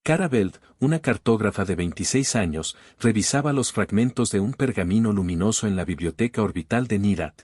Kara Belt, una cartógrafa de 26 años, revisaba los fragmentos de un pergamino luminoso en la biblioteca orbital de Nirat.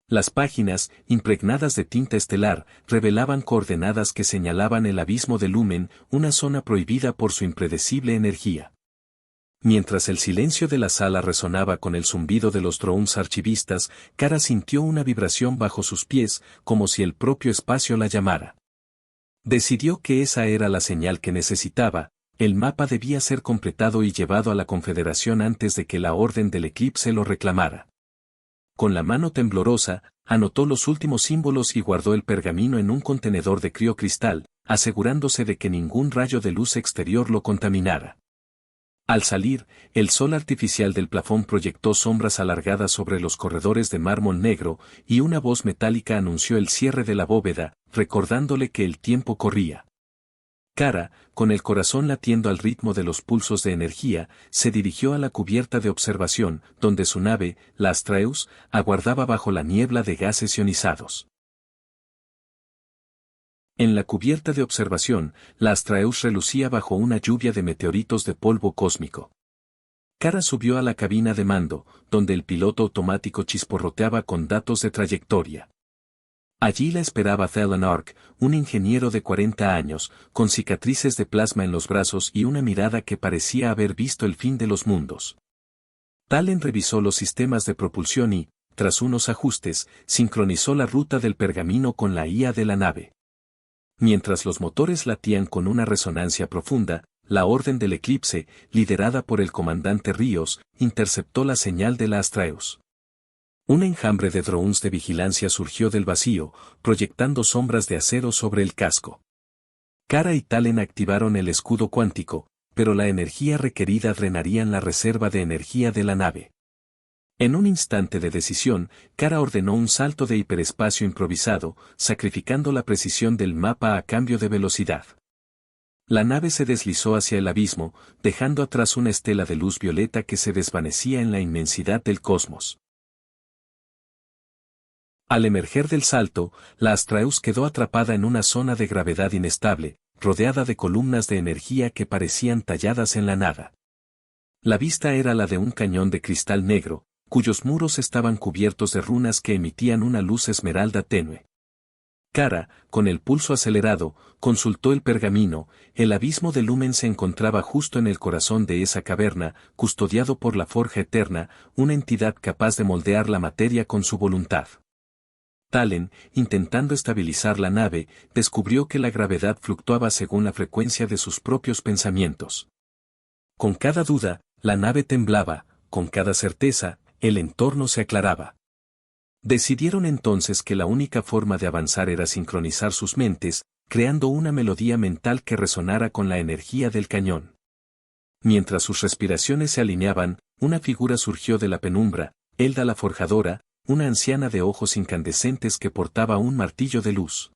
Las páginas, impregnadas de tinta estelar, revelaban coordenadas que señalaban el abismo de Lumen, una zona prohibida por su impredecible energía. Mientras el silencio de la sala resonaba con el zumbido de los drones archivistas, Kara sintió una vibración bajo sus pies, como si el propio espacio la llamara. Decidió que esa era la señal que necesitaba. El mapa debía ser completado y llevado a la Confederación antes de que la Orden del Eclipse lo reclamara. Con la mano temblorosa, anotó los últimos símbolos y guardó el pergamino en un contenedor de criocristal, asegurándose de que ningún rayo de luz exterior lo contaminara. Al salir, el sol artificial del plafón proyectó sombras alargadas sobre los corredores de mármol negro, y una voz metálica anunció el cierre de la bóveda, recordándole que el tiempo corría. Kara, con el corazón latiendo al ritmo de los pulsos de energía, se dirigió a la cubierta de observación, donde su nave, la Astraeus, aguardaba bajo la niebla de gases ionizados. En la cubierta de observación, la Astraeus relucía bajo una lluvia de meteoritos de polvo cósmico. Kara subió a la cabina de mando, donde el piloto automático chisporroteaba con datos de trayectoria. Allí la esperaba Thelen Ark, un ingeniero de 40 años, con cicatrices de plasma en los brazos y una mirada que parecía haber visto el fin de los mundos. Talen revisó los sistemas de propulsión y, tras unos ajustes, sincronizó la ruta del pergamino con la IA de la nave. Mientras los motores latían con una resonancia profunda, la Orden del Eclipse, liderada por el comandante Ríos, interceptó la señal de la Astraeus. Un enjambre de drones de vigilancia surgió del vacío, proyectando sombras de acero sobre el casco. Kara y Talen activaron el escudo cuántico, pero la energía requerida drenarían la reserva de energía de la nave. En un instante de decisión, Kara ordenó un salto de hiperespacio improvisado, sacrificando la precisión del mapa a cambio de velocidad. La nave se deslizó hacia el abismo, dejando atrás una estela de luz violeta que se desvanecía en la inmensidad del cosmos. Al emerger del salto, la Astraeus quedó atrapada en una zona de gravedad inestable, rodeada de columnas de energía que parecían talladas en la nada. La vista era la de un cañón de cristal negro, cuyos muros estaban cubiertos de runas que emitían una luz esmeralda tenue. Kara, con el pulso acelerado, consultó el pergamino. El abismo de Lumen se encontraba justo en el corazón de esa caverna, custodiado por la Forja Eterna, una entidad capaz de moldear la materia con su voluntad. Talen, intentando estabilizar la nave, descubrió que la gravedad fluctuaba según la frecuencia de sus propios pensamientos. Con cada duda, la nave temblaba; con cada certeza, el entorno se aclaraba. Decidieron entonces que la única forma de avanzar era sincronizar sus mentes, creando una melodía mental que resonara con la energía del cañón. Mientras sus respiraciones se alineaban, una figura surgió de la penumbra, Elda la Forjadora, una anciana de ojos incandescentes que portaba un martillo de luz.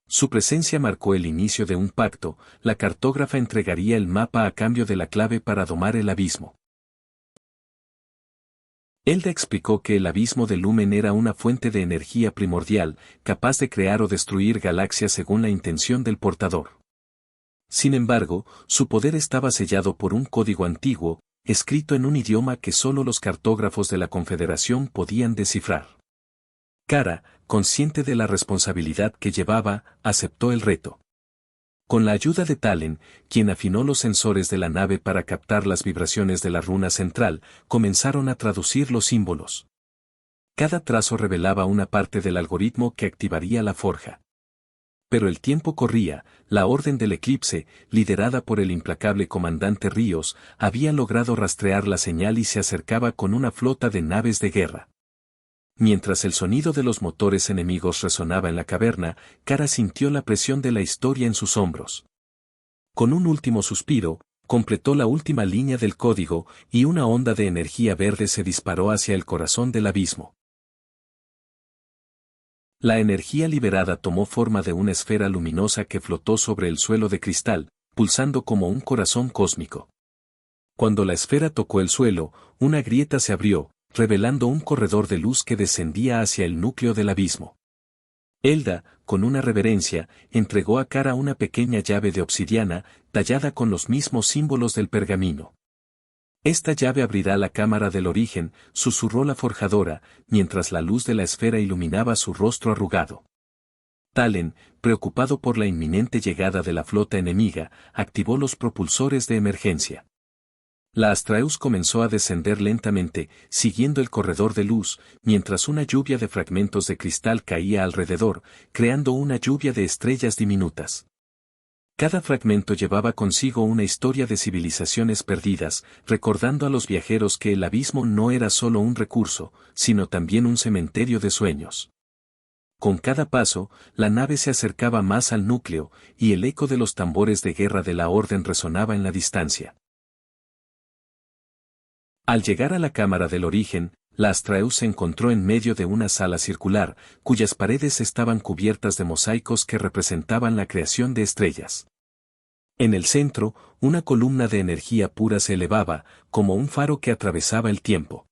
Su presencia marcó el inicio de un pacto. La cartógrafa entregaría el mapa a cambio de la clave para domar el abismo. Elda explicó que el abismo de Lumen era una fuente de energía primordial, capaz de crear o destruir galaxias según la intención del portador. Sin embargo, su poder estaba sellado por un código antiguo, escrito en un idioma que solo los cartógrafos de la Confederación podían descifrar. Kara, consciente de la responsabilidad que llevaba, aceptó el reto. Con la ayuda de Talen, quien afinó los sensores de la nave para captar las vibraciones de la runa central, comenzaron a traducir los símbolos. Cada trazo revelaba una parte del algoritmo que activaría la forja. Pero el tiempo corría. La Orden del Eclipse, liderada por el implacable comandante Ríos, había logrado rastrear la señal y se acercaba con una flota de naves de guerra. Mientras el sonido de los motores enemigos resonaba en la caverna, Kara sintió la presión de la historia en sus hombros. Con un último suspiro, completó la última línea del código, y una onda de energía verde se disparó hacia el corazón del abismo. La energía liberada tomó forma de una esfera luminosa que flotó sobre el suelo de cristal, pulsando como un corazón cósmico. Cuando la esfera tocó el suelo, una grieta se abrió, revelando un corredor de luz que descendía hacia el núcleo del abismo. Elda, con una reverencia, entregó a Kara una pequeña llave de obsidiana, tallada con los mismos símbolos del pergamino. Esta llave abrirá la cámara del origen, susurró la forjadora, mientras la luz de la esfera iluminaba su rostro arrugado. Talen, preocupado por la inminente llegada de la flota enemiga, activó los propulsores de emergencia. La Astraeus comenzó a descender lentamente, siguiendo el corredor de luz, mientras una lluvia de fragmentos de cristal caía alrededor, creando una lluvia de estrellas diminutas. Cada fragmento llevaba consigo una historia de civilizaciones perdidas, recordando a los viajeros que el abismo no era solo un recurso, sino también un cementerio de sueños. Con cada paso, la nave se acercaba más al núcleo, y el eco de los tambores de guerra de la Orden resonaba en la distancia. Al llegar a la cámara del origen, la Astraeus se encontró en medio de una sala circular, cuyas paredes estaban cubiertas de mosaicos que representaban la creación de estrellas. En el centro, una columna de energía pura se elevaba, como un faro que atravesaba el tiempo.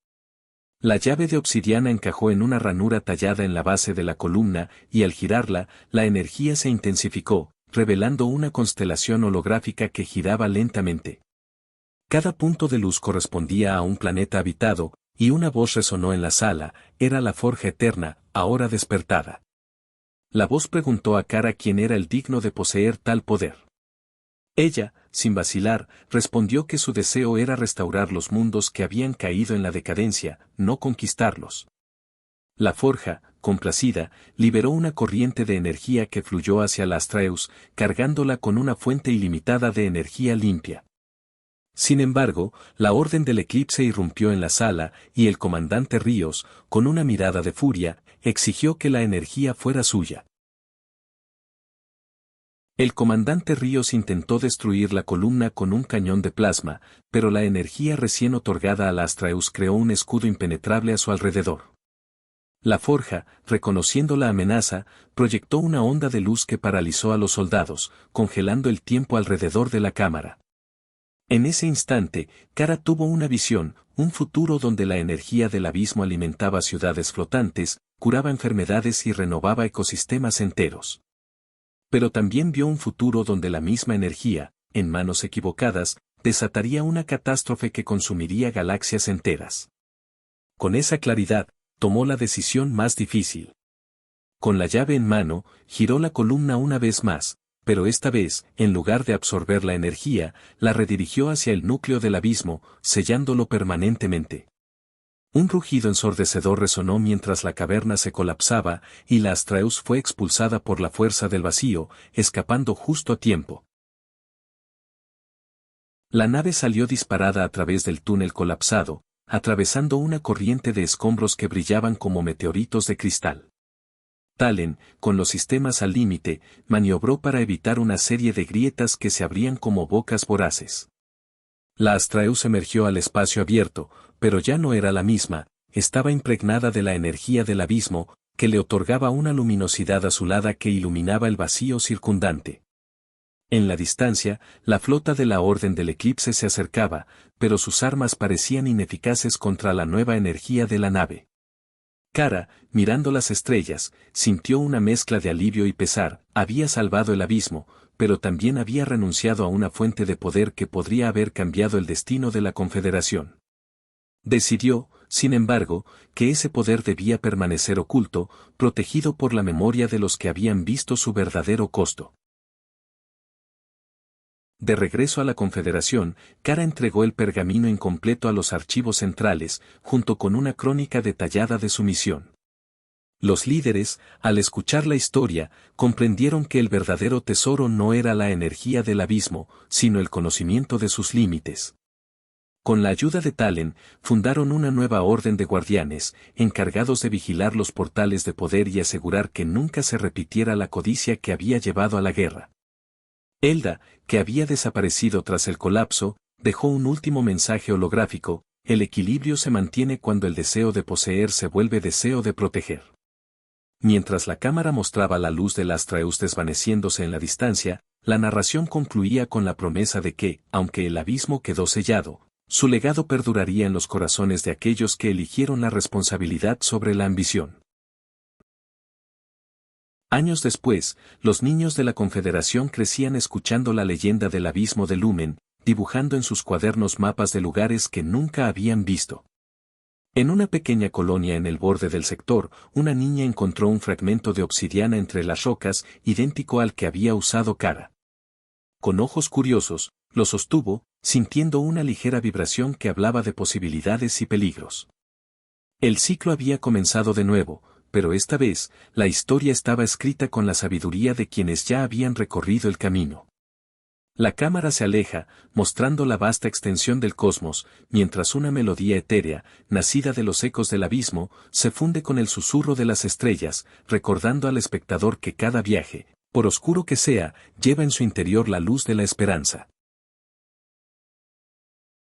La llave de obsidiana encajó en una ranura tallada en la base de la columna, y al girarla, la energía se intensificó, revelando una constelación holográfica que giraba lentamente. Cada punto de luz correspondía a un planeta habitado, y una voz resonó en la sala, era la Forja Eterna, ahora despertada. La voz preguntó a Kara quién era el digno de poseer tal poder. Ella, sin vacilar, respondió que su deseo era restaurar los mundos que habían caído en la decadencia, no conquistarlos. La forja, complacida, liberó una corriente de energía que fluyó hacia la Astraeus, cargándola con una fuente ilimitada de energía limpia. Sin embargo, la orden del eclipse irrumpió en la sala, y el comandante Ríos, con una mirada de furia, exigió que la energía fuera suya. El comandante Ríos intentó destruir la columna con un cañón de plasma, pero la energía recién otorgada a la Astraeus creó un escudo impenetrable a su alrededor. La forja, reconociendo la amenaza, proyectó una onda de luz que paralizó a los soldados, congelando el tiempo alrededor de la cámara. En ese instante, Kara tuvo una visión, un futuro donde la energía del abismo alimentaba ciudades flotantes, curaba enfermedades y renovaba ecosistemas enteros. Pero también vio un futuro donde la misma energía, en manos equivocadas, desataría una catástrofe que consumiría galaxias enteras. Con esa claridad, tomó la decisión más difícil. Con la llave en mano, giró la columna una vez más, pero esta vez, en lugar de absorber la energía, la redirigió hacia el núcleo del abismo, sellándolo permanentemente. Un rugido ensordecedor resonó mientras la caverna se colapsaba, y la Astraeus fue expulsada por la fuerza del vacío, escapando justo a tiempo. La nave salió disparada a través del túnel colapsado, atravesando una corriente de escombros que brillaban como meteoritos de cristal. Talen, con los sistemas al límite, maniobró para evitar una serie de grietas que se abrían como bocas voraces. La Astraeus emergió al espacio abierto, pero ya no era la misma, estaba impregnada de la energía del abismo, que le otorgaba una luminosidad azulada que iluminaba el vacío circundante. En la distancia, la flota de la Orden del Eclipse se acercaba, pero sus armas parecían ineficaces contra la nueva energía de la nave. Kara, mirando las estrellas, sintió una mezcla de alivio y pesar, había salvado el abismo, pero también había renunciado a una fuente de poder que podría haber cambiado el destino de la Confederación. Decidió, sin embargo, que ese poder debía permanecer oculto, protegido por la memoria de los que habían visto su verdadero costo. De regreso a la Confederación, Kara entregó el pergamino incompleto a los archivos centrales, junto con una crónica detallada de su misión. Los líderes, al escuchar la historia, comprendieron que el verdadero tesoro no era la energía del abismo, sino el conocimiento de sus límites. Con la ayuda de Talen, fundaron una nueva orden de guardianes, encargados de vigilar los portales de poder y asegurar que nunca se repitiera la codicia que había llevado a la guerra. Elda, que había desaparecido tras el colapso, dejó un último mensaje holográfico: el equilibrio se mantiene cuando el deseo de poseer se vuelve deseo de proteger. Mientras la cámara mostraba la luz del Astraeus desvaneciéndose en la distancia, la narración concluía con la promesa de que, aunque el abismo quedó sellado, su legado perduraría en los corazones de aquellos que eligieron la responsabilidad sobre la ambición. Años después, los niños de la Confederación crecían escuchando la leyenda del abismo de Lumen, dibujando en sus cuadernos mapas de lugares que nunca habían visto. En una pequeña colonia en el borde del sector, una niña encontró un fragmento de obsidiana entre las rocas, idéntico al que había usado Kara. Con ojos curiosos, lo sostuvo, sintiendo una ligera vibración que hablaba de posibilidades y peligros. El ciclo había comenzado de nuevo, pero esta vez, la historia estaba escrita con la sabiduría de quienes ya habían recorrido el camino. La cámara se aleja, mostrando la vasta extensión del cosmos, mientras una melodía etérea, nacida de los ecos del abismo, se funde con el susurro de las estrellas, recordando al espectador que cada viaje, por oscuro que sea, lleva en su interior la luz de la esperanza.